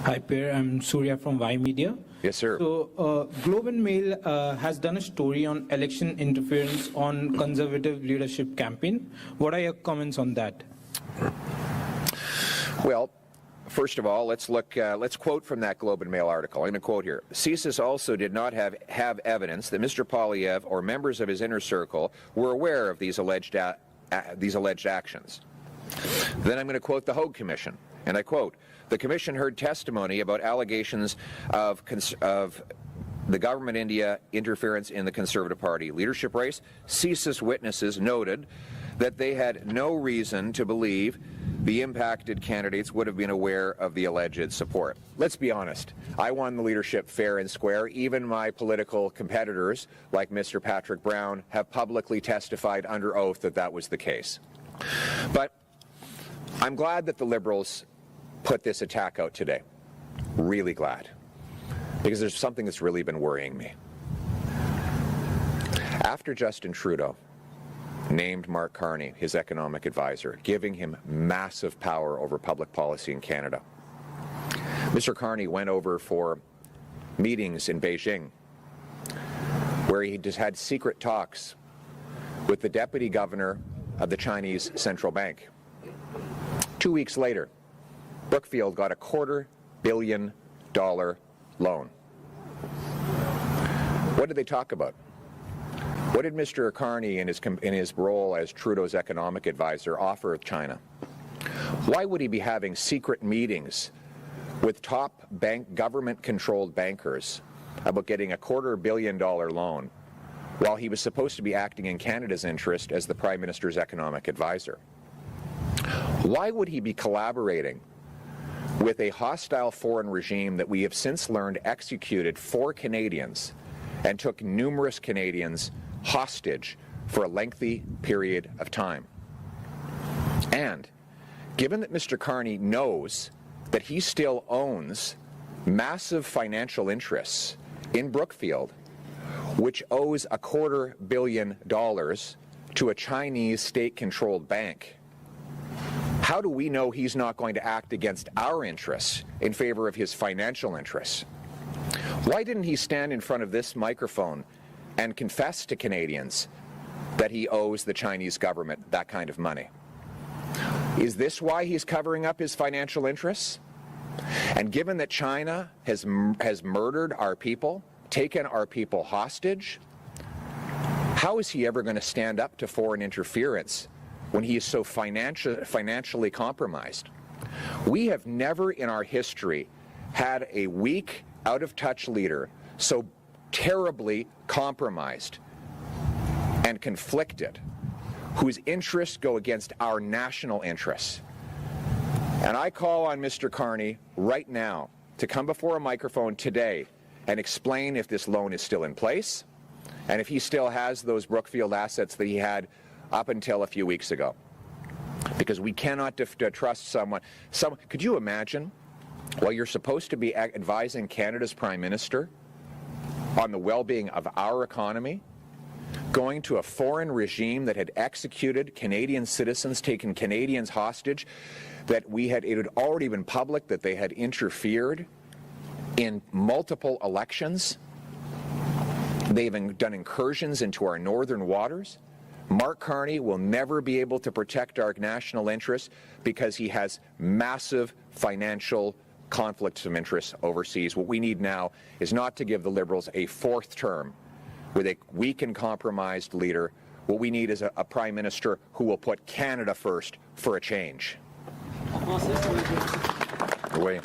Hi, Beier. I'm Surya from Y Media. Yes, sir. So, Globe and Mail has done a story on election interference on conservative leadership campaign. What are your comments on that? Well, first of all, let's quote from that Globe and Mail article. I'm going to quote here. CSIS also did not have evidence that Mr. Poilievre or members of his inner circle were aware of these alleged actions. Then I'm going to quote the Hogue Commission, and I quote, "The Commission heard testimony about allegations of the government India interference in the Conservative Party leadership race. CSIS witnesses noted that they had no reason to believe the impacted candidates would have been aware of the alleged support." Let's be honest. I won the leadership fair and square. Even my political competitors, like Mr. Patrick Brown, have publicly testified under oath that that was the case. But I'm glad that the Liberals put this attack out today. Really glad. Because there's something that's really been worrying me. After Justin Trudeau named Mark Carney his economic advisor, giving him massive power over public policy in Canada, Mr. Carney went over for meetings in Beijing where he just had secret talks with the deputy governor of the Chinese Central Bank. 2 weeks later, Brookfield got a $250 million loan. What did they talk about? What did Mr. Carney in his role as Trudeau's economic advisor offer China? Why would he be having secret meetings with top government-controlled bankers about getting a $250 million loan while he was supposed to be acting in Canada's interest as the Prime Minister's economic advisor? Why would he be collaborating with a hostile foreign regime that we have since learned executed 4 Canadians and took numerous Canadians hostage for a lengthy period of time? And given that Mr. Carney knows that he still owns massive financial interests in Brookfield, which owes a $250 million to a Chinese state-controlled bank, how do we know he's not going to act against our interests in favor of his financial interests? Why didn't he stand in front of this microphone and confess to Canadians that he owes the Chinese government that kind of money? Is this why he's covering up his financial interests? And given that China has murdered our people, taken our people hostage, how is he ever going to stand up to foreign interference when he is so financially compromised? We have never in our history had a weak, out-of-touch leader so terribly compromised and conflicted, whose interests go against our national interests. And I call on Mr. Carney right now to come before a microphone today and explain if this loan is still in place and if he still has those Brookfield assets that he had up until a few weeks ago. Because we cannot trust someone. Could you imagine, while you're supposed to be advising Canada's Prime Minister on the well-being of our economy, going to a foreign regime that had executed Canadian citizens, taken Canadians hostage, that it had already been public that they had interfered in multiple elections? They've done incursions into our northern waters. Mark Carney will never be able to protect our national interests because he has massive financial conflicts of interest overseas. What we need now is not to give the Liberals a 4th term with a weak and compromised leader. What we need is a Prime Minister who will put Canada first for a change. Oui.